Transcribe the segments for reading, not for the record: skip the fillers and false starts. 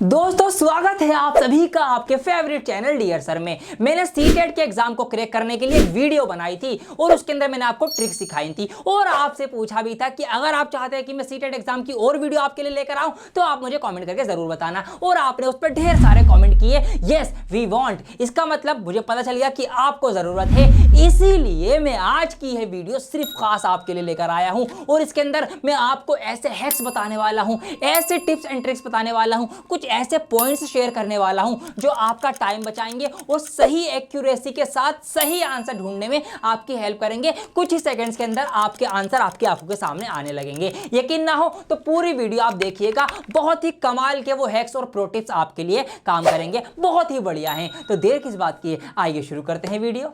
दोस्तों स्वागत है आप सभी का आपके फेवरेट चैनल डियर सर में। मैंने सीटेट के एग्जाम को क्रैक करने के लिए एक वीडियो बनाई थी और उसके अंदर मैंने आपको ट्रिक सिखाई थी और आपसे पूछा भी था कि अगर आप चाहते हैं कि मैं सीटेट एग्जाम की और वीडियो आपके लिए लेकर आऊं तो आप मुझे कमेंट करके जरूर बताना। और आपने उस पर ढेर सारे कमेंट किए, यस वी वांट। इसका मतलब मुझे पता चल गया कि आपको जरूरत है, इसीलिए मैं आज की यह वीडियो सिर्फ खास आपके लिए लेकर आया हूं। और इसके अंदर मैं आपको ऐसे हैक्स बताने वाला हूं, ऐसे टिप्स एंड ट्रिक्स बताने वाला हूं, कुछ ऐसे पॉइंट्स शेयर करने वाला हूं जो आपका टाइम बचाएंगे और सही एक्यूरेसी के साथ सही आंसर ढूंढने में आपकी हेल्प करेंगे। कुछ ही सेकंड्स के अंदर आपके आंसर आपकी आंखों के सामने आने लगेंगे। यकीन ना हो तो पूरी वीडियो आप देखिएगा, बहुत ही कमाल के वो हैक्स और प्रो टिप्स आपके लिए काम करेंगे, बहुत ही बढ़िया हैं। तो देर किस बात की है, आइए शुरू करते हैं वीडियो।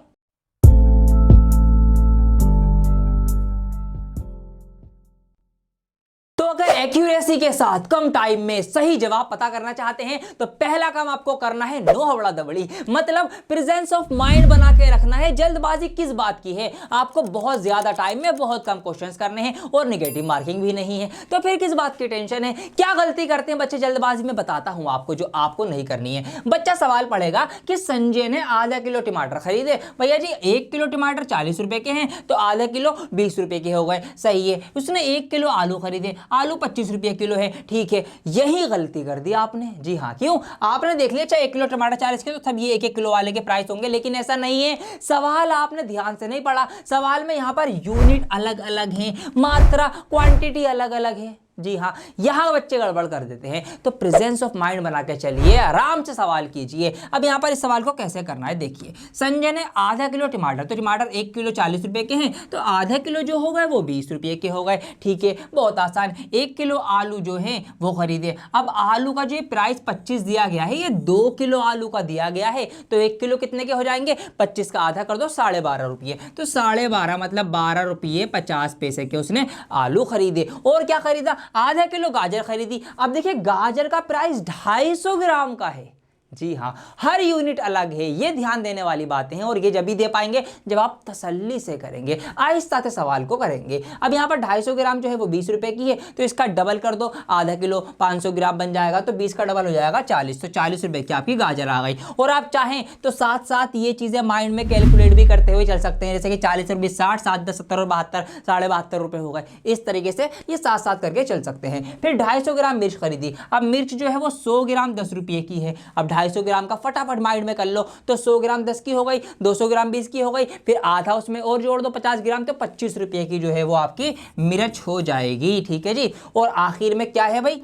तो अगर एक्यूरेसी के साथ कम टाइम में सही जवाब पता करना चाहते हैं तो पहला काम आपको करना है नो हवड़ा दबड़ी, मतलब प्रेजेंस ऑफ माइंड बना के रखना है। जल्दबाजी किस बात की है, आपको बहुत ज्यादा टाइम में बहुत कम क्वेश्चंस करने हैं और नेगेटिव मार्किंग भी नहीं है, तो फिर किस बात की टेंशन है। क्या गलती करते हैं बच्चे जल्दबाजी में, बताता हूं आपको जो आपको नहीं करनी है। बच्चा सवाल पढ़ेगा कि संजय ने आधा किलो टमाटर खरीदे। भैया जी 1 किलो टमाटर 40 रुपए के हैं तो आधा किलो 20 रुपए के हो गए, सही है। उसने 1 किलो आलू खरीदे, आलू 25 रुपये किलो है, ठीक है। यही गलती कर दी आपने, जी हाँ। क्यों? आपने देख लिया चाहे 1 किलो टमाटर 40 के तो सब ये 1-1 किलो वाले के प्राइस होंगे, लेकिन ऐसा नहीं है। सवाल आपने ध्यान से नहीं पढ़ा। सवाल में यहां पर यूनिट अलग अलग हैं, मात्रा क्वांटिटी अलग अलग है, जी हाँ। यहां बच्चे गड़बड़ कर देते हैं। तो प्रेजेंस ऑफ माइंड बना के चलिए, आराम से सवाल कीजिए। अब यहां पर इस सवाल को कैसे करना है देखिए। संजय ने आधा किलो टमाटर, तो टमाटर 1 किलो 40 रुपए के हैं तो आधा किलो जो हो गए वो 20 रुपए के हो गए, ठीक है, बहुत आसान। 1 किलो आलू जो है वो खरीदे। अब आलू का जो प्राइस 25 दिया गया है, ये 2 किलो आलू का दिया गया है, तो 1 किलो कितने के हो जाएंगे, 25 का आधा कर दो 12.5 रुपये, तो 12.5 मतलब 12 रुपये 50 पैसे के उसने आलू खरीदे। और क्या खरीदा, आधा किलो गाजर खरीदी। अब देखिए गाजर का प्राइस 250 ग्राम का है, जी हाँ। हर यूनिट अलग है, ये ध्यान देने वाली बातें हैं और ये जब भी दे पाएंगे जब आप तसल्ली से करेंगे, आहिस्ता से सवाल को करेंगे। अब यहाँ पर 250 ग्राम जो है वो 20 रुपए की है, तो इसका डबल कर दो, आधा किलो 500 ग्राम बन जाएगा, तो 20 का डबल हो जाएगा 40, तो 40 रुपए की आपकी गाजर आ गई। और आप चाहें तो साथ साथ ये चीजें माइंड में कैलकुलेट भी करते हुए चल सकते हैं, जैसे कि 40 और 20 60, 7 10 70 और 72, 72.5 रुपए हो गए। इस तरीके से ये साथ साथ करके चल सकते हैं। फिर 250 ग्राम मिर्च खरीदी। अब मिर्च जो है वो 100 ग्राम 10 रुपये की है। अब 250 ग्राम का फटाफट माइंड में कर लो, तो 100 ग्राम 10 की हो गई, 200 ग्राम 20 की हो गई, फिर आधा उसमें और जोड़ दो 50 ग्राम, तो 25 रुपये की जो है वो आपकी मिर्च हो जाएगी, ठीक है जी। और आखिर में क्या है भाई,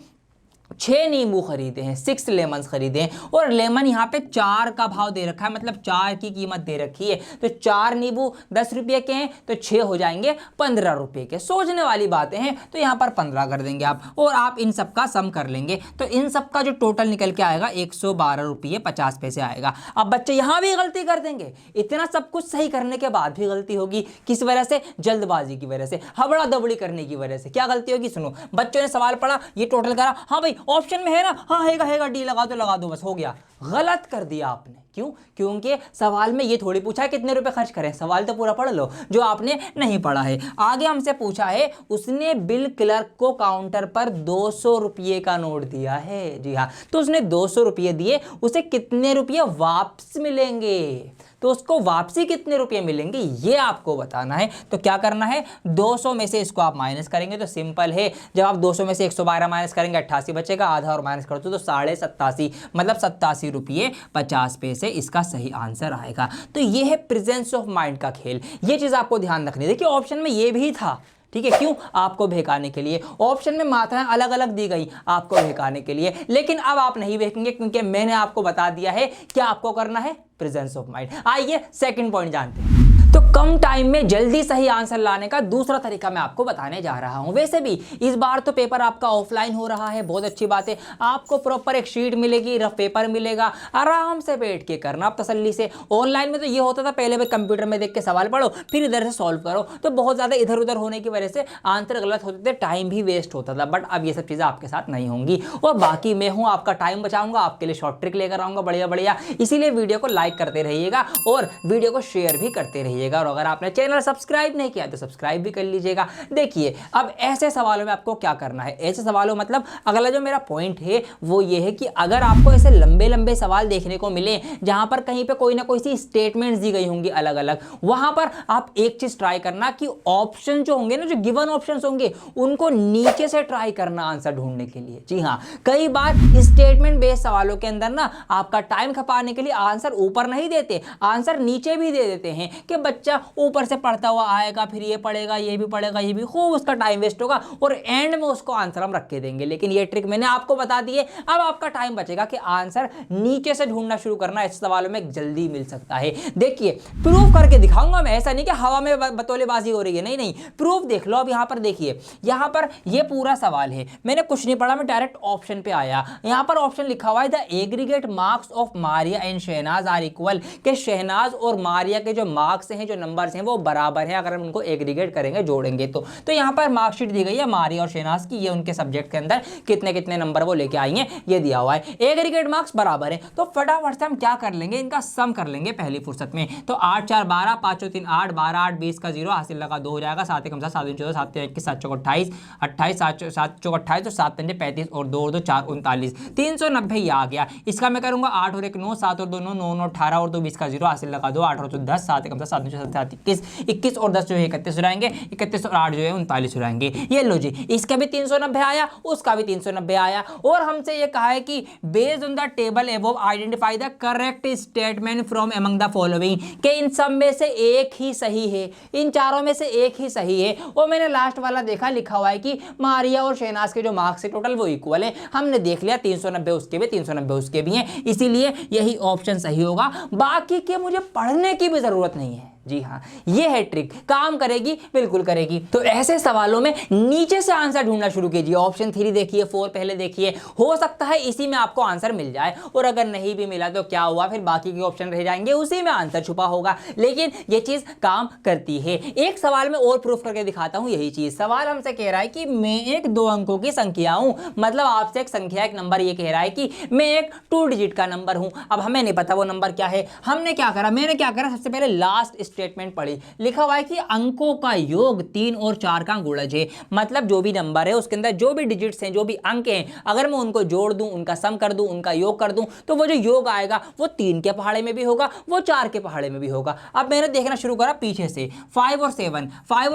6 नींबू खरीदे हैं, 6 लेमन्स खरीदे हैं। और लेमन यहाँ पे 4 का भाव दे रखा है, मतलब 4 की कीमत दे रखी है, तो 4 नींबू 10 रुपये के हैं तो 6 हो जाएंगे 15 रुपये के। सोचने वाली बातें हैं, तो यहाँ पर 15 कर देंगे आप, और आप इन सब का सम कर लेंगे तो इन सब का जो टोटल निकल के आएगा 112 रुपये 50 पैसे आएगा। अब बच्चे यहाँ भी गलती कर देंगे, इतना सब कुछ सही करने के बाद भी गलती होगी। किस वजह से, जल्दबाजी की वजह से, हबड़ा दबड़ी करने की वजह से। क्या गलती होगी, सुनो। बच्चों ने सवाल पढ़ा, ये टोटल करा, हाँ भाई ऑप्शन में है ना, हाँ हैगा डी लगा दो बस हो गया। गलत कर दिया आपने। क्यों? क्योंकि सवाल में ये थोड़ी पूछा है कितने रुपए खर्च करें, सवाल तो पूरा पढ़ लो जो आपने नहीं पढ़ा है। आगे हमसे पूछा है, उसने बिल क्लर्क को काउंटर पर 200 रुपये का नोट दिया है, जी हाँ। तो उसने 200 रुपये दिए, उसे कितने रुपये वापस मिलेंगे, तो उसको वापसी कितने रुपये मिलेंगे ये आपको बताना है। तो क्या करना है, 200 में से इसको आप माइनस करेंगे तो सिंपल है। जब आप 200 में से 112 माइनस करेंगे 88 बचेगा, आधा और माइनस कर दो तो 87.5 मतलब 87 रुपये 50 पैसे इसका सही आंसर आएगा। तो ये है प्रेजेंस ऑफ माइंड का खेल, ये चीज आपको ध्यान रखनी है। देखिए ऑप्शन में ये भी था, ठीक है, क्यों, आपको बहकाने के लिए। ऑप्शन में मात्राएं अलग अलग दी गई आपको बहकाने के लिए, लेकिन अब आप नहीं बहकेंगे क्योंकि मैंने आपको बता दिया है क्या आपको करना है, प्रेजेंस ऑफ माइंड। आइए सेकंड पॉइंट जानते हैं। तो कम टाइम में जल्दी सही आंसर लाने का दूसरा तरीका मैं आपको बताने जा रहा हूं। वैसे भी इस बार तो पेपर आपका ऑफलाइन हो रहा है, बहुत अच्छी बात है। आपको प्रॉपर एक शीट मिलेगी, रफ पेपर मिलेगा, आराम से बैठ के करना आप तसल्ली से। ऑनलाइन में तो ये होता था पहले भी कंप्यूटर में देख के सवाल पढ़ो फिर इधर से सॉल्व करो, तो बहुत ज्यादा इधर उधर होने की वजह से आंसर गलत होते थे, टाइम भी वेस्ट होता था। बट अब ये सब चीजें आपके साथ नहीं होंगी और बाकी मैं हूं आपका टाइम बचाऊंगा, आपके लिए शॉर्ट ट्रिक लेकर आऊंगा बढ़िया बढ़िया। इसीलिए वीडियो को लाइक करते रहिएगा और वीडियो को शेयर भी करते रहिएगा। लीजिएगा, और अगर आपने चैनल सब्सक्राइब नहीं किया तो सब्सक्राइब भी कर लीजिएगा। देखिए अब ऐसे सवालों में आपको क्या करना है, ऐसे सवालों मतलब अगला जो मेरा पॉइंट है वो ये है कि अगर आपको ऐसे लंबे लंबे सवाल देखने को मिले जहां पर कहीं पे कोई ना कोई सी स्टेटमेंट्स दी गई होंगी अलग अलग, वहां पर आप एक चीज ट्राई करना कि ऑप्शन जो होंगे ना, जो गिवन ऑप्शंस होंगे उनको नीचे से ट्राई करना आंसर ढूंढने के लिए। जी हाँ, कई बार स्टेटमेंट बेस्ड सवालों के अंदर ना आपका टाइम खपाने के लिए आंसर ऊपर नहीं देते, आंसर नीचे भी दे देते हैं कि बच्चा ऊपर से पढ़ता हुआ आएगा, फिर ये पढ़ेगा, ये भी पढ़ेगा, ये भी, खूब उसका टाइम वेस्ट होगा और एंड में उसको आंसर हम रख के देंगे। लेकिन ये ट्रिक मैंने आपको बता दी है, अब आपका टाइम बचेगा कि आंसर नीचे से ढूंढना शुरू करना। ऐसे सवालों में जल्दी मिल सकता है। देखिए प्रूफ करके दिखाऊंगा मैं, ऐसा नहीं कि हवा में बतौलेबाजी हो रही है, नहीं नहीं, प्रूफ देख लो। अब यहां पर देखिए, यहां पर ये पूरा सवाल है, मैंने कुछ नहीं पढ़ा, मैं डायरेक्ट ऑप्शन पे आया। यहां पर ऑप्शन लिखा हुआ है the aggregate marks of Maria and Shahnaz are equal, कि शहनाज और मारिया के जो मार्क्स हैं, जो नंबर्स हैं वो बराबर हैं अगर हम उनको एग्रीगेट करेंगे, जोड़ेंगे तो यहां पर मार्कशीट दी गई है मारिया और शहनाज की, ये उनके सब्जेक्ट के अंदर कितने कितने नंबर वो लेके आई हैं ये दिया हुआ है, एग्रीगेट मार्क्स बराबर है। तो फटाफट से हम क्या कर लेंगे, इनका सम कर लेंगे पहली फुर्सत में। तो 8 4 12, 5 3 8, 12 8 20 का 0 हासिल लगा 2 हो जाएगा, 7 1 7 7 14, 7 3 21, 7 4 28, 28 7 4 28, तो 7 5 35 और 2 और 2 4 39, 390 ये आ गया। इसका मैं करूंगा 8 और 1 9, 7 और 2 9, 9 9 18 और 2 20 का 0 हासिल लगा 2, 8 और 2 10, 7 1 7 7 21, 21 और 10 जो है 31 हो जाएंगे, 31 और 8 जो है 39 हो जाएंगे। ये लो जी, इसका भी 390 आया, उसका भी 390 आया, और हमसे ये कहा है कि based on the table above identify the correct statement from among the following, कि इन सब में से एक ही सही है, इन चारों में से एक ही सही है। और मैंने लास्ट वाला देखा, लिखा हुआ है कि मारिया और शहनाज के जो मार्क्स है टोटल वो इक्वल है, हमने देख लिया 390 उसके भी 390 उसके भी हैं, इसीलिए यही ऑप्शन सही होगा। बाकी के मुझे पढ़ने की भी जरूरत नहीं है। जी हाँ, ये है ट्रिक, काम करेगी, बिल्कुल करेगी। तो ऐसे सवालों में नीचे से आंसर ढूंढना शुरू कीजिए। ऑप्शन 3 देखिए, 4 पहले देखिए, हो सकता है इसी में आपको आंसर मिल जाए, और अगर नहीं भी मिला तो क्या हुआ, फिर बाकी के ऑप्शन रह जाएंगे, उसी में आंसर छुपा होगा। लेकिन ये चीज काम करती है। एक सवाल में और प्रूफ करके दिखाता हूं यही चीज। सवाल हमसे कह रहा है कि मैं एक 2 अंकों की संख्या हूं, मतलब आपसे एक संख्या, एक नंबर ये कह रहा है कि मैं एक 2 डिजिट का नंबर हूं। अब हमें नहीं पता वो नंबर क्या है, हमने क्या करा, मैंने क्या करा, सबसे पहले लास्ट स्टेटमेंट पढ़ी, लिखा हुआ है कि अंकों का योग 3 और 4 का गुणज है, मतलब जो भी नंबर है उसके अंदर जो भी डिजिट्स हैं, जो भी अंक हैं, अगर मैं उनको जोड़ दूं, उनका सम कर दूं, उनका योग कर दूं, तो वो जो योग आएगा वो 3 के पहाड़े में भी होगा, वो 4 के पहाड़े में भी होगा। अब मैंने देखना शुरू करा पीछे से, 5 और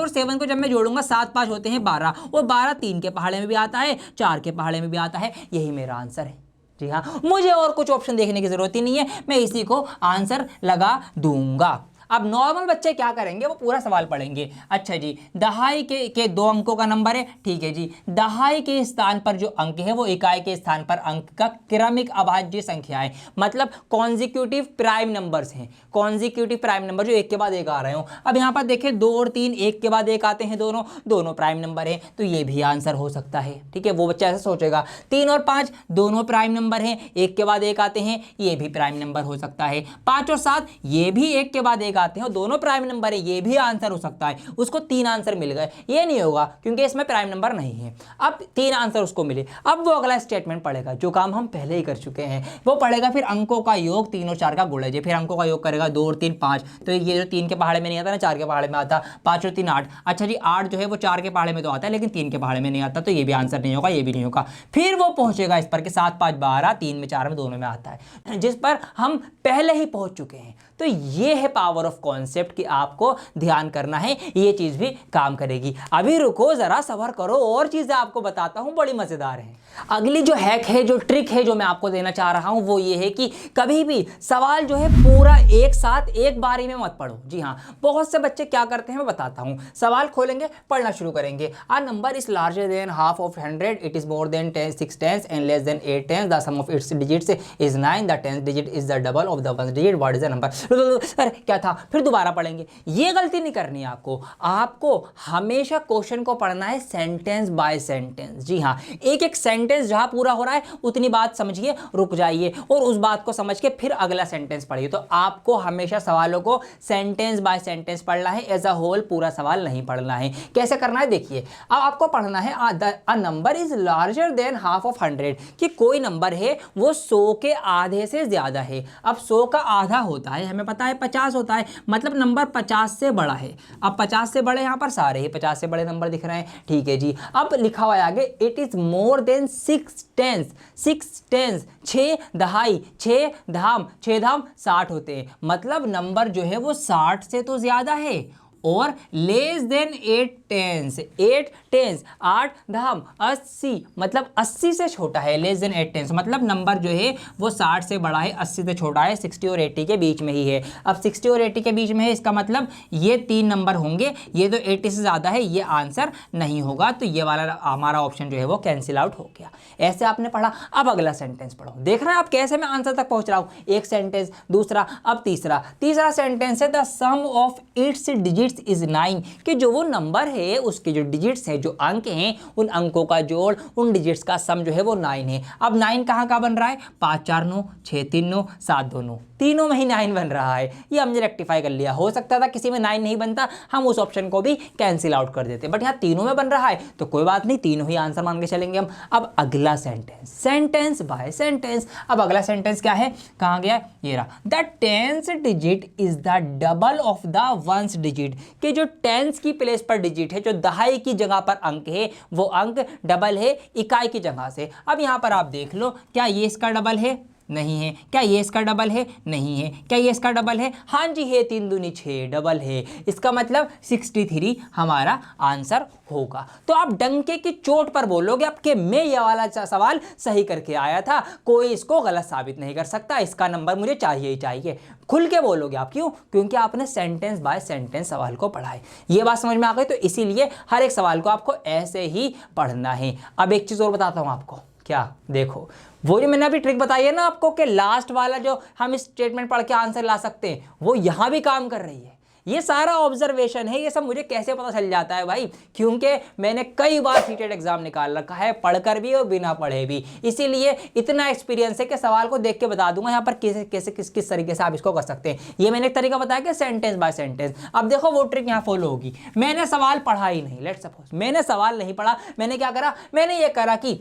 7 को जब मैं जोड़ूंगा 7 5 होते हैं 12, और 12 3 के पहाड़े में भी आता है, 4 के पहाड़े में भी आता है, यही मेरा आंसर है। जी हाँ, मुझे और कुछ ऑप्शन देखने की जरूरत ही नहीं है, मैं इसी को आंसर लगा दूंगा। अब नॉर्मल बच्चे क्या करेंगे, वो पूरा सवाल पढ़ेंगे। अच्छा जी, दहाई के 2 अंकों का नंबर है, ठीक है जी, दहाई के स्थान पर जो अंक है वो इकाई के स्थान पर अंक का क्रमिक अभाज्य संख्या है, मतलब कॉन्जिक्यूटिव प्राइम नंबर्स हैं, कॉन्जिक्यूटिव प्राइम नंबर जो एक के बाद एक आ रहे हो। अब यहाँ पर देखिए 2 और 3 एक के बाद एक आते हैं, दोनों प्राइम नंबर हैं, तो ये भी आंसर हो सकता है। ठीक है, वो बच्चा ऐसा सोचेगा। 3 और 5 दोनों प्राइम नंबर हैं, एक के बाद एक आते हैं, ये भी प्राइम नंबर हो सकता है। 5 और 7 ये भी एक के बाद एक आते हैं, दोनों प्राइम नंबर है, ये भी आंसर हो सकता है। उसको 3 आंसर मिल गए, ये नहीं होगा क्योंकि इसमें प्राइम नंबर नहीं है। अब 3 आंसर उसको मिले, अब वो अगला स्टेटमेंट पढ़ेगा, जो काम हम पहले ही कर चुके हैं, वो पढ़ेगा फिर अंकों का योग 3 और 4 का गुणज है, फिर अंकों का योग करेगा 2 और 3 5, तो ये जो 3 के पहाड़े में नहीं आता ना, 4 के पहाड़े में आता, 5 और 3 8। अच्छा जी, 8 जो है वो 4 के पहाड़े में तो आता है लेकिन 3 के पहाड़े में नहीं आता, तो ये भी आंसर नहीं होगा, ये भी नहीं होगा। फिर वो पहुंचेगा इस पर कि 7 5 12, 3 में 4 में दोनों में आता है, जिस पर हम पहले ही पहुंच चुके हैं। तो ये है पावर ऑफ कॉन्सेप्ट कि आपको ध्यान करना है, ये चीज भी काम करेगी। अभी रुको, जरा सब्र करो, और चीजें आपको बताता हूं, बड़ी मजेदार है। अगली जो हैक है, जो ट्रिक है, जो मैं आपको देना चाह रहा हूं, वो ये है कि कभी भी सवाल जो है पूरा एक साथ एक बारी में मत पढ़ो। जी हाँ, बहुत से बच्चे क्या करते हैं मैं बताता हूं, सवाल खोलेंगे, पढ़ना शुरू करेंगे। A number is larger than half of 100, it is more than 6 tens and less than 8 tens, the sum of its digits is 9, the 10th digit is the double of the 1st digit, what is the number. अरे क्या था, फिर दोबारा पढ़ेंगे। ये गलती नहीं करनी है आपको हमेशा क्वेश्चन को पढ़ना है सेंटेंस बाय सेंटेंस। जी हाँ, एक एक सेंटेंस जहां पूरा हो रहा है उतनी बात समझिए, रुक जाइए और उस बात को समझ के फिर अगला सेंटेंस पढ़िए। तो आपको हमेशा सवालों को सेंटेंस बाय सेंटेंस पढ़ना है, एज अ होल पूरा सवाल नहीं पढ़ना है। कैसे करना है देखिए, अब आपको पढ़ना है a number is larger than half of 100, कि कोई नंबर है वो 100 के आधे से ज्यादा है। अब 100 का आधा होता है, हमें पता है 50 होता है, है, मतलब नंबर 50 से बड़ा है। अब 50 से बड़े यहाँ पर सारे ही 50 से बड़े नंबर दिख रहे हैं, ठीक है जी। अब लिखा हुआ है आगे it is more than 6 tens, 6 tens 6 दहाई, 6 धाम, 6 धाम 60 होते हैं, मतलब नंबर जो है वो 60 से तो ज्यादा है। और लेस देन 8 टेंस, 8 टेंस 8 धाम 80, मतलब 80 से छोटा है। लेस देन 8 टेंस मतलब नंबर जो है वो 60 से बड़ा है, 80 से छोटा है, 60 और 80 के बीच में ही है। अब 60 और 80 के बीच में है, इसका मतलब ये 3 नंबर होंगे, ये तो 80 से ज़्यादा है, ये आंसर नहीं होगा। तो ये वाला हमारा ऑप्शन जो है वो कैंसिल आउट हो गया। ऐसे आपने पढ़ा। अब अगला सेंटेंस पढ़ो, देख रहे हैं आप कैसे मैं आंसर तक पहुंच रहा हूँ। एक सेंटेंस, दूसरा, अब तीसरा। तीसरा सेंटेंस है the sum of its digits is 9, कि जो वो नंबर है उसके जो डिजिट्स हैं, जो अंक हैं, उन अंकों का जोड़, उन डिजिट्स का सम जो है वो 9 है। अब 9 कहाँ का बन रहा है? 5 4 9, 6 3 9, 7 2 9, तीनों में ही 9 बन रहा है। ये हमने रेक्टिफाई कर लिया। हो सकता था किसी में 9 नहीं बनता, हम उस ऑप्शन को भी कैंसिल आउट कर देते, बट यहाँ तीनों में बन रहा है तो कोई बात नहीं, तीनों ही आंसर मान के चलेंगे हम। अब अगला सेंटेंस, सेंटेंस बाय सेंटेंस। अब अगला सेंटेंस क्या है, कहाँ गया? ये रहा। The tens digit is the double of the ones digit, कि जो टेंस की प्लेस पर डिजिट है, जो दहाई की जगह पर अंक है, वो अंक डबल है इकाई की जगह से। अब यहाँ पर आप देख लो, क्या ये इसका डबल है? नहीं है। क्या ये इसका डबल है? नहीं है। क्या ये इसका डबल है? हाँ जी है, 3 दूनी 6 डबल है। इसका मतलब 63 हमारा आंसर होगा। तो आप डंके की चोट पर बोलोगे आपके मैं ये वाला सवाल सही करके आया था, कोई इसको गलत साबित नहीं कर सकता, इसका नंबर मुझे चाहिए ही चाहिए। खुल के बोलोगे आप। क्यों? क्योंकि आपने सेंटेंस बाय सेंटेंस सवाल को पढ़ा है। ये बात समझ में आ गई? तो इसीलिए हर एक सवाल को आपको ऐसे ही पढ़ना है। अब एक चीज़ और बताता हूँ आपको। क्या? देखो, वो जो मैंने अभी ट्रिक बताई है ना आपको कि लास्ट वाला जो हम स्टेटमेंट पढ़ के आंसर ला सकते हैं, वो यहाँ भी काम कर रही है। ये सारा ऑब्जर्वेशन है। ये सब मुझे कैसे पता चल जाता है भाई? क्योंकि मैंने कई बार सीटेट एग्जाम निकाल रखा है, पढ़कर भी और बिना पढ़े भी। इसीलिए इतना एक्सपीरियंस है कि सवाल को देख के बता दूंगा यहाँ पर किस तरीके से आप इसको कर सकते हैं। ये मैंने एक तरीका बताया कि सेंटेंस बाय सेंटेंस। अब देखो वो ट्रिक यहाँ फॉलो होगी। मैंने सवाल पढ़ा ही नहीं, लेट्स सपोज मैंने सवाल नहीं पढ़ा, मैंने क्या करा? मैंने ये करा कि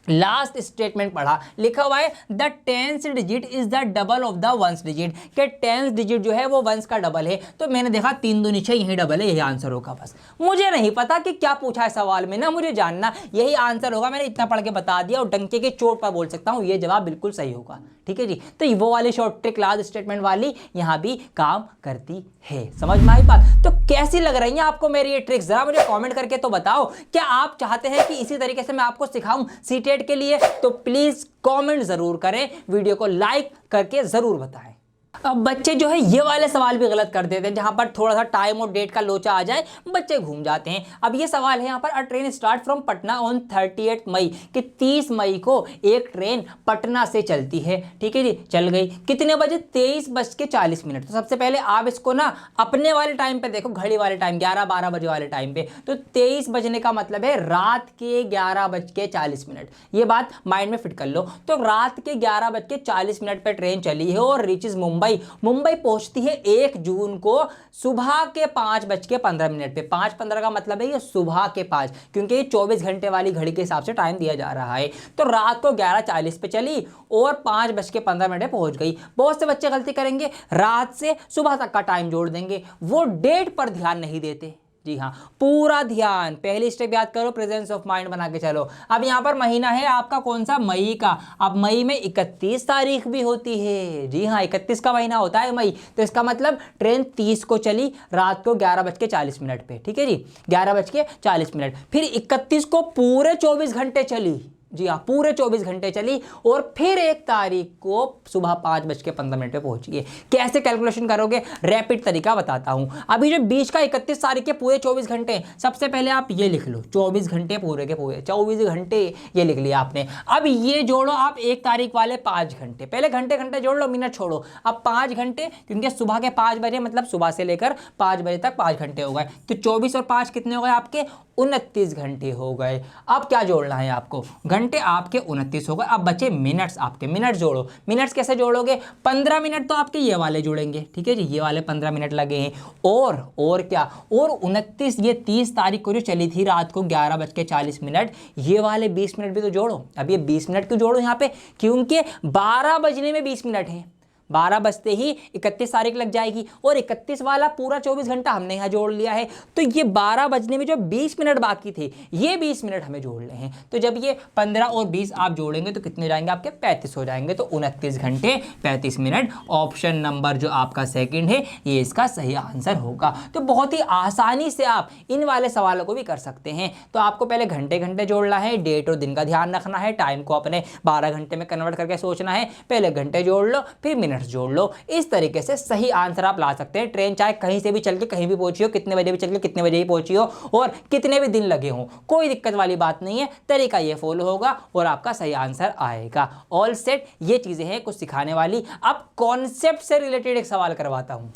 लास्ट स्टेटमेंट पढ़ा, लिखा हुआ है the tens digit is the double of the ones digit, के टेंस डिजिट जो है वो वंस का डबल है। तो मैंने देखा 3 दूनी 6, यही डबल है, यही आंसर होगा। बस मुझे नहीं पता कि क्या पूछा है सवाल में, ना मुझे जानना, यही आंसर होगा। मैंने इतना पढ़ के बता दिया और डंके के चोट पर बोल सकता हूँ ये जवाब बिल्कुल सही होगा। ठीक है जी। तो वो वाली शॉर्ट ट्रिक लास्ट स्टेटमेंट वाली यहाँ भी काम करती है। समझ में आई बात? तो कैसी लग रही है आपको मेरी ये ट्रिक्स? जरा मुझे कमेंट करके तो बताओ। क्या आप चाहते हैं कि इसी तरीके से मैं आपको सिखाऊं सीटेट के लिए? तो प्लीज कमेंट जरूर करें, वीडियो को लाइक करके जरूर बताएं। अब बच्चे जो है ये वाले सवाल भी गलत कर देते हैं, जहां पर थोड़ा सा टाइम और डेट का लोचा आ जाए बच्चे घूम जाते हैं। अब ये सवाल है यहाँ पर, अ train start from Patna on 38 मई, कि 30 मई को एक ट्रेन पटना से चलती है। ठीक है जी, चल गई कितने बजे? 23:40। तो सबसे पहले आप इसको ना अपने वाले टाइम पे देखो, घड़ी वाले टाइम 11-12 बजे वाले टाइम पे। तो 23 बजने का मतलब है रात के 11:40। ये बात माइंड में फिट कर लो। तो रात के 11:40 पे ट्रेन चली है और रीचेज मुंबई पहुंचती है 1 जून को सुबह के 5:15 पे। 5:15 का मतलब है ये सुबह के 5, क्योंकि ये 24 घंटे वाली घड़ी के हिसाब से टाइम दिया जा रहा है। तो रात को 11:40 पे चली और 5:15 पे पहुंच गई। बहुत से बच्चे गलती करेंगे, रात से सुबह तक का टाइम जोड़ देंगे, वो डेट पर ध्यान नहीं देते। जी हाँ, पूरा ध्यान। पहली स्टेप याद करो, प्रेजेंस ऑफ माइंड बना के चलो। अब यहाँ पर महीना है आपका कौन सा? मई का। अब मई में 31 तारीख भी होती है। जी हाँ, 31 का महीना होता है मई। तो इसका मतलब ट्रेन 30 को चली रात को 11:40 पे। ठीक है जी, 11:40। फिर 31 को पूरे 24 घंटे चली। जी हाँ, पूरे 24 घंटे चली और फिर 1 तारीख को सुबह 5:15 पे पहुंची है। कैसे कैलकुलेशन करोगे? रैपिड तरीका बताता हूं। अभी जो बीच का 31 तारीख के पूरे 24 घंटे, सबसे पहले आप ये लिख लो, 24 घंटे पूरे के पूरे 24 घंटे ये लिख लिया आपने। अब ये जोड़ो आप 1 तारीख वाले 5 घंटे, पहले घंटे जोड़ लो, मिनट छोड़ो। अब 5 घंटे, क्योंकि सुबह के 5 बजे मतलब सुबह से लेकर 5 बजे तक 5 घंटे हो गए। तो 24 और 5 कितने हो गए आपके? 29 घंटे हो गए। अब क्या जोड़ना है आपको? घंटे आपके 29 हो गए। अब बचे मिनट्स आपके, मिनट जोड़ो। मिनट्स कैसे जोड़ोगे? 15 मिनट तो आपके ये वाले जुड़ेंगे। ठीक है जी, ये वाले 15 मिनट लगे हैं। और क्या? और 29, ये 30 तारीख को जो चली थी रात को 11:40, ये वाले 20 मिनट भी तो जोड़ो। अब ये 20 मिनट क्यों जोड़ो यहाँ पे? क्योंकि 12 बजने में 20 मिनट है। 12 बजते ही 31 तारीख लग जाएगी और 31 वाला पूरा 24 घंटा हमने यहाँ जोड़ लिया है। तो ये 12 बजने में जो 20 मिनट बाकी थे, ये 20 मिनट हमें जोड़ने हैं। तो जब ये 15 और 20 आप जोड़ेंगे तो कितने जाएंगे आपके? 35 हो जाएंगे। तो 29 घंटे 35 मिनट, ऑप्शन नंबर जो आपका सेकंड है ये इसका सही आंसर होगा। तो बहुत ही आसानी से आप इन वाले सवालों को भी कर सकते हैं। तो आपको पहले घंटे घंटे जोड़ना है, डेट और दिन का ध्यान रखना है, टाइम को अपने 12 घंटे में कन्वर्ट करके सोचना है, पहले घंटे जोड़ लो फिर मिनट्स जोड़ लो। इस तरीके से सही आंसर आप ला सकते हैं। ट्रेन चाहे कहीं से भी चल के कहीं भी पहुंची हो, कितने बजे भी चल के कितने बजे ही पहुंची हो और कितने भी दिन लगे हो, कोई दिक्कत वाली बात नहीं है। तरीका ये फॉलो होगा और आपका सही आंसर आएगा। ऑल सेट, ये चीजें हैं कुछ सिखाने वाली। अब कॉन्सेप्ट से रिलेटेड एक सवाल करवाता हूं।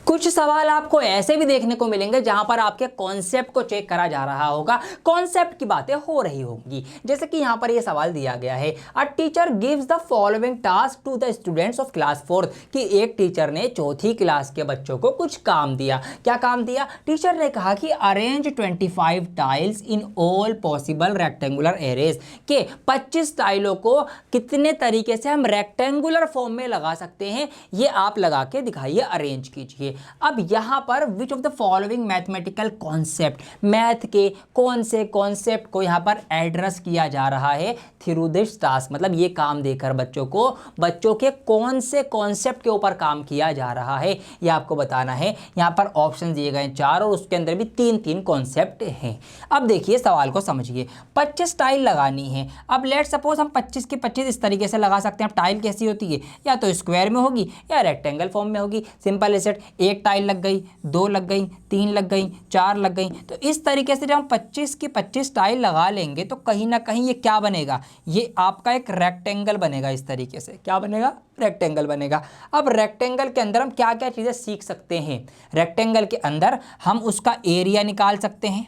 कुछ सवाल आपको ऐसे भी देखने को मिलेंगे जहां पर आपके कॉन्सेप्ट को चेक करा जा रहा होगा, कॉन्सेप्ट की बातें हो रही होंगी। जैसे कि यहां पर यह सवाल दिया गया है, a teacher gives the following task to the students of class 4th, कि एक टीचर ने चौथी क्लास के बच्चों को कुछ काम दिया। क्या काम दिया? टीचर ने कहा कि arrange 25 tiles in all possible rectangular arrays, के 25 टाइलों को कितने तरीके से हम रेक्टेंगुलर फॉर्म में लगा सकते हैं, ये आप लगा के दिखाइए, अरेंज कीजिए। अब यहां पर which of the following mathematical concept, math के कौन से कॉन्सेप्ट को यहां पर एड्रेस किया जा रहा है थ्रू दिस टास्क, मतलब ये काम देकर बच्चों को, बच्चों के कौन से कॉन्सेप्ट के ऊपर काम किया जा रहा है ये आपको बताना है। यहां पर ऑप्शन दिए गए 4 और उसके अंदर भी 3-3 कॉन्सेप्ट हैं। अब देखिए सवाल को समझिए, 25 टाइल लगानी है। अब लेट सपोज हम 25 के 25 इस तरीके से लगा सकते हैं। अब टाइल कैसी होती है, या तो स्क्वायर में होगी या रेक्टेंगल फॉर्म में होगी। सिंपल एज इट, एक टाइल लग गई, 2 लग गई, 3 लग गई, 4 लग गई। तो इस तरीके से जब हम 25 की 25 टाइल लगा लेंगे तो कहीं ना कहीं ये क्या बनेगा, ये आपका एक रेक्टेंगल बनेगा। इस तरीके से क्या बनेगा? रेक्टेंगल बनेगा। अब रेक्टेंगल के अंदर हम क्या क्या चीज़ें सीख सकते हैं? रेक्टेंगल के अंदर हम उसका एरिया निकाल सकते हैं।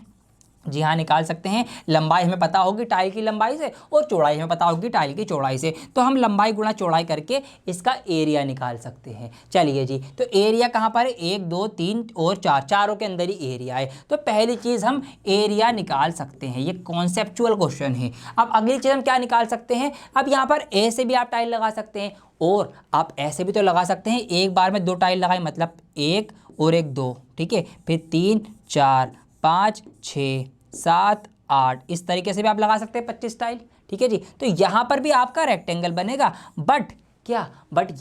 जी हाँ, निकाल सकते हैं। लंबाई हमें पता होगी टाइल की लंबाई से और चौड़ाई हमें पता होगी टाइल की चौड़ाई से, तो हम लंबाई गुणा चौड़ाई करके इसका एरिया निकाल सकते हैं। चलिए जी, तो एरिया कहाँ पर है? 1, 2, 3 और 4, चारों के अंदर ही एरिया है। तो पहली चीज़ हम एरिया निकाल सकते हैं, ये कॉन्सेप्चुअल क्वेश्चन है। अब अगली चीज़ हम क्या निकाल सकते हैं? अब यहाँ पर ऐसे भी आप टाइल लगा सकते हैं और आप ऐसे भी तो लगा सकते हैं। एक बार में 2 टाइल लगाए, मतलब 1 और 1 2, ठीक है, फिर 3 4 5 6 7 8, इस तरीके से भी आप लगा सकते हैं 25 टाइल। ठीक है जी, तो यहाँ पर भी आपका रेक्टेंगल बनेगा। बट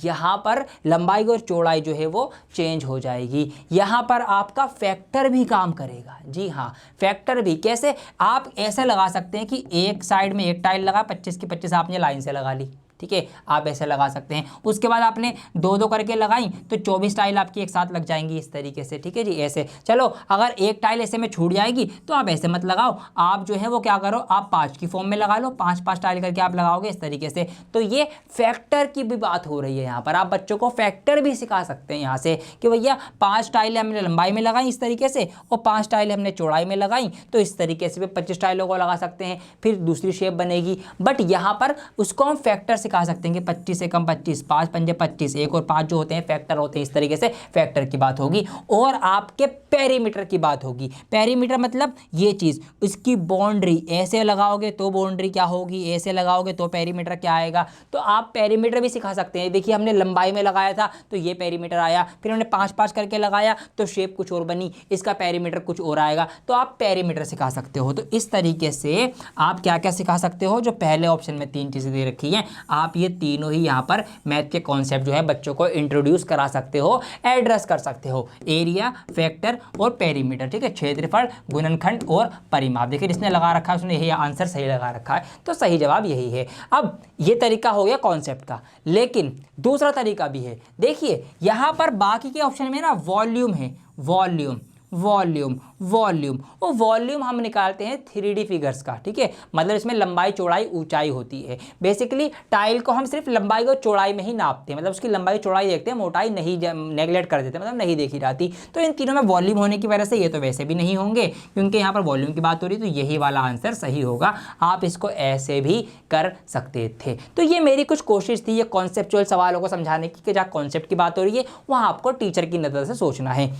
यहाँ पर लंबाई और चौड़ाई जो है वो चेंज हो जाएगी। यहाँ पर आपका फैक्टर भी काम करेगा। जी हाँ, फैक्टर भी कैसे? आप ऐसे लगा सकते हैं कि एक साइड में एक टाइल लगा, 25 की 25 आपने लाइन से लगा ली, ठीक है, आप ऐसे लगा सकते हैं। उसके बाद आपने 2-2 करके लगाई तो 24 टाइल आपकी एक साथ लग जाएंगी इस तरीके से। ठीक है जी, ऐसे। चलो, अगर एक टाइल ऐसे में छूट जाएगी तो आप ऐसे मत लगाओ, आप जो है वो क्या करो, आप 5 की फॉर्म में लगा लो, 5-5 टाइल करके आप लगाओगे इस तरीके से। तो ये फैक्टर की भी बात हो रही है यहाँ पर। आप बच्चों को फैक्टर भी सिखा सकते हैं यहाँ से कि भैया 5 टाइलें हमने लंबाई में लगाई इस तरीके से और 5 टाइलें हमने चौड़ाई में लगाई, तो इस तरीके से भी 25 टाइलों को लगा सकते हैं, फिर दूसरी शेप बनेगी। बट यहाँ पर उसको हम फैक्टर सिखा सकते हैं कि 25 से कम 25, 5 पंजे 25, 1 और 5 जो होते हैं फैक्टर होते हैं। इस तरीके से फैक्टर की बात होगी। और आपके पेरीमीटर की बात होगी। पेरीमीटर मतलब ये चीज़, इसकी बाउंड्री ऐसे लगाओगे तो बाउंड्री क्या होगी, ऐसे लगाओगे तो पेरीमीटर क्या आएगा। तो आप पेरीमीटर भी सिखा सकते हैं। देखिए, हमने लंबाई में लगाया था तो ये पेरीमीटर आया, फिर हमने 5-5 करके लगाया तो शेप कुछ और बनी, इसका पेरीमीटर कुछ और आएगा। तो आप पेरीमीटर सिखा सकते हो। तो इस तरीके से आप क्या क्या सिखा सकते हो, जो पहले ऑप्शन में 3 चीज़ें दे रखी हैं, आप ये तीनों ही यहाँ पर मैथ के कॉन्सेप्ट जो है बच्चों को इंट्रोड्यूस करा सकते हो, एड्रेस कर सकते हो। एरिया, फैक्टर और पेरीमीटर। ठीक है, क्षेत्रफल, गुणनखंड और परिमाप। देखिए, जिसने लगा रखा है उसने यही आंसर सही लगा रखा है, तो सही जवाब यही है। अब ये तरीका हो गया कॉन्सेप्ट का, लेकिन दूसरा तरीका भी है। देखिए, यहाँ पर बाकी के ऑप्शन में ना वॉल्यूम है, वॉल्यूम वॉल्यूम वॉल्यूम और वॉल्यूम हम निकालते हैं 3D फिगर्स का। ठीक है, मतलब इसमें लंबाई चौड़ाई ऊंचाई होती है। बेसिकली टाइल को हम सिर्फ लंबाई और चौड़ाई में ही नापते हैं, मतलब उसकी लंबाई चौड़ाई देखते हैं, मोटाई नहीं नेगलेक्ट कर देते, मतलब नहीं देखी जाती। तो इन तीनों में वॉल्यूम होने की वजह से ये तो वैसे भी नहीं होंगे, क्योंकि यहाँ पर वॉल्यूम की बात हो रही है, तो यही वाला आंसर सही होगा। आप इसको ऐसे भी कर सकते थे। तो ये मेरी कुछ कोशिश थी ये कॉन्सेप्चुअल सवालों को समझाने की, कि जहाँ कॉन्सेप्ट की बात हो रही है वहाँ आपको टीचर की नज़र से सोचना है।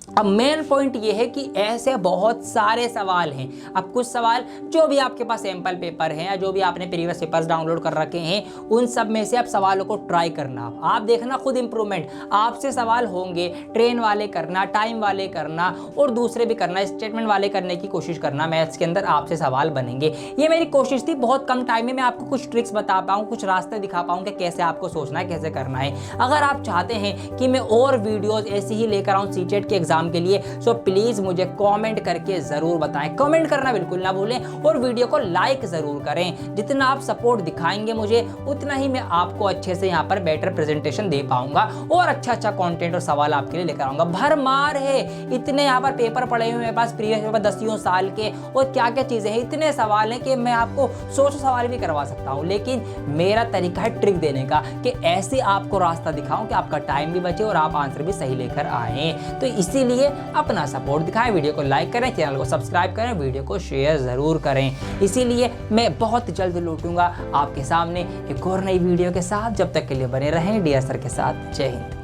अब मेन पॉइंट ये है कि ऐसे बहुत सारे सवाल हैं। अब कुछ सवाल जो भी आपके पास सैंपल पेपर हैं या जो भी आपने प्रीवियस पेपर्स डाउनलोड कर रखे हैं, उन सब में से आप सवालों को ट्राई करना, आप देखना खुद इंप्रूवमेंट। आपसे सवाल होंगे, ट्रेन वाले करना, टाइम वाले करना और दूसरे भी करना, स्टेटमेंट वाले करने की कोशिश करना। मैथ्स के अंदर आपसे सवाल बनेंगे। ये मेरी कोशिश थी बहुत कम टाइम में मैं आपको कुछ ट्रिक्स बता पाऊँ, कुछ रास्ते दिखा पाऊँ कि कैसे आपको सोचना है, कैसे करना है। अगर आप चाहते हैं कि मैं और वीडियोज़ ऐसी ही लेकर आऊँ सीटेट के एग्जाम के लिए, सो प्लीज मुझे कमेंट करके जरूर बताएं। कमेंट करना बिल्कुल ना भूलें और वीडियो को लाइक जरूर करें। जितना आप सपोर्ट दिखाएंगे मुझे, उतना ही मैं आपको अच्छे से यहाँ पर बेटर प्रेजेंटेशन दे पाऊंगा और अच्छा कंटेंट और सवाल आपके लिए लेकर आऊंगा। भरमार है, इतने यहाँ पर पेपर पड़े हुए मेरे पास प्रीवियस पेपर 10 साल के, और क्या क्या चीजें हैं, इतने सवाल हैं कि मैं आपको 100 सवाल भी करवा सकता हूँ। लेकिन मेरा तरीका है ट्रिक देने का कि ऐसे आपको रास्ता दिखाऊं कि आपका टाइम भी बचे और आप आंसर भी सही लेकर आए। तो इसीलिए अपना सपोर्ट दिखाएं, वीडियो को लाइक करें, चैनल को सब्सक्राइब करें, वीडियो को शेयर जरूर करें। इसीलिए मैं बहुत जल्द लौटूंगा आपके सामने एक और नई वीडियो के साथ। जब तक के लिए बने रहें डियर सर के साथ। जय हिंद।